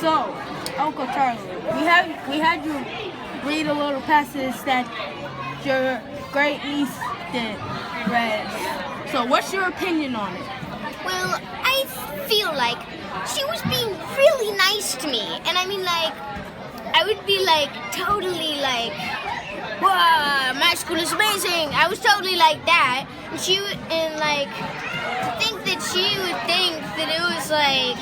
So, Uncle Charlie, we had you read a little passage that your great niece did read. So, what's your opinion on it? Well, I feel like she was being really nice to me. And I mean, like, I would be like, totally like, wow, my school is amazing. I was totally like that. And she would, and like, to think that she would think that it was like,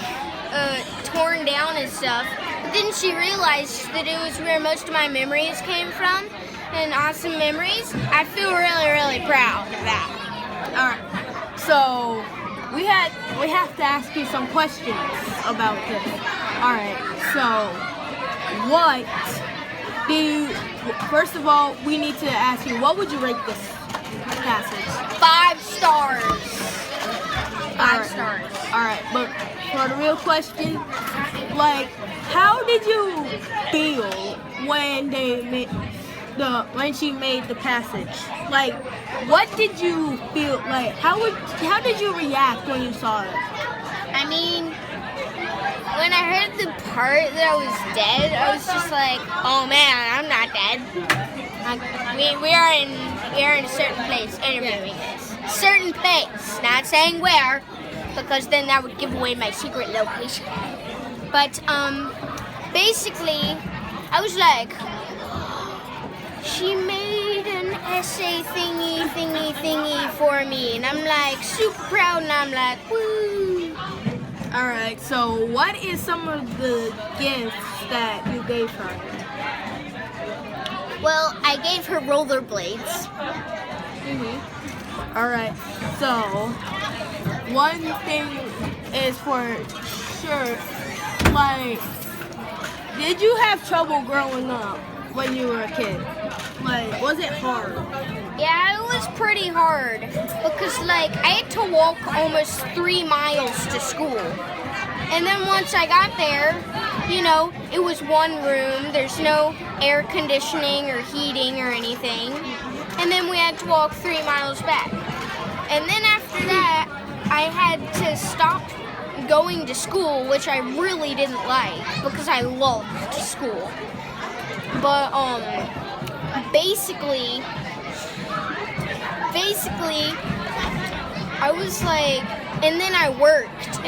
torn down and stuff. But then she realized that it was where most of my memories came from. And awesome memories. I feel really, really proud of that. Alright. So, we have to ask you some questions about this. Alright, so first of all, we need to ask you, what would you rate this passage? 5 stars. 5 stars. Alright, but for the real question, like, how did you feel when she made the passage? Like, what did you feel like? How did you react when you saw it? I mean, when I heard the part that I was dead, I was just like, oh man, I'm not dead. We are in a certain place interviewing this. Certain place, not saying where, because then that would give away my secret location. But basically, I was like, she made an essay thingy for me, and I'm like super proud, and I'm like, woo. Alright, so what is some of the gifts that you gave her? Well, I gave her rollerblades. Alright, so one thing is for sure, like, did you have trouble growing up when you were a kid? Like, was it hard? Yeah, it was pretty hard because, like, I had to walk almost 3 miles to school. And then once I got there, you know, it was one room. There's no air conditioning or heating or anything. And then we had to walk 3 miles back. And then after that, I had to stop going to school, which I really didn't like because I loved school. But, basically, I was like, and then I worked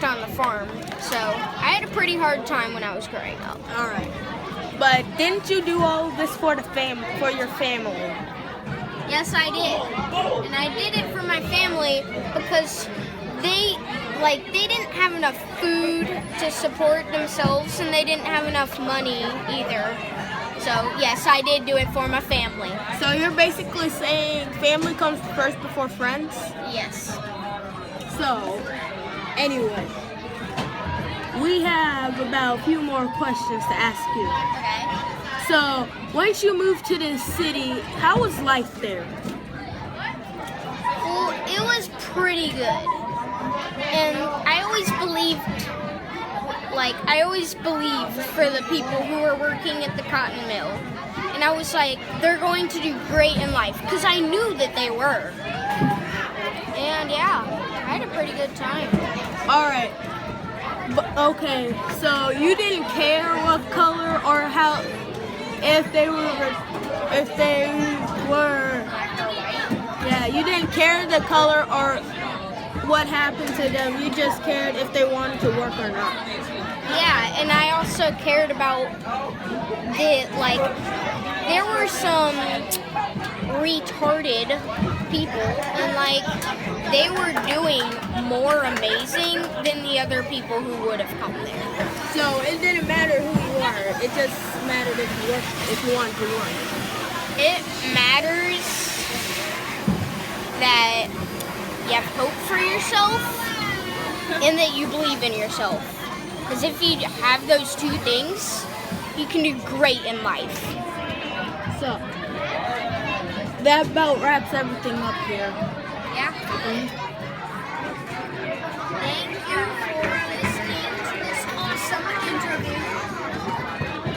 on the farm. So I had a pretty hard time when I was growing up. All right, but didn't you do all of this for your family? Yes, I did, and I did it for my family because they didn't have enough food to support themselves, and they didn't have enough money either. So, yes, I did do it for my family. So you're basically saying family comes first before friends? Yes. So, anyway, we have about a few more questions to ask you. Okay. So, once you moved to this city, how was life there? Well, it was pretty good. And I always believed for the people who were working at the cotton mill. And I was like, they're going to do great in life, because I knew that they were. And yeah, I had a pretty good time. Alright, okay, so you didn't care what color or how, if they were, yeah, you didn't care the color or what happened to them, you just cared if they wanted to work or not. Yeah, and I also cared about there were some retarded people, and they were doing more amazing than the other people who would have come there. So it didn't matter who you were, it just mattered if you wanted to work. It matters that you have hope for yourself and that you believe in yourself. Because if you have those 2 things, you can do great in life. So, that about wraps everything up here. Yeah. Mm-hmm. Thank you for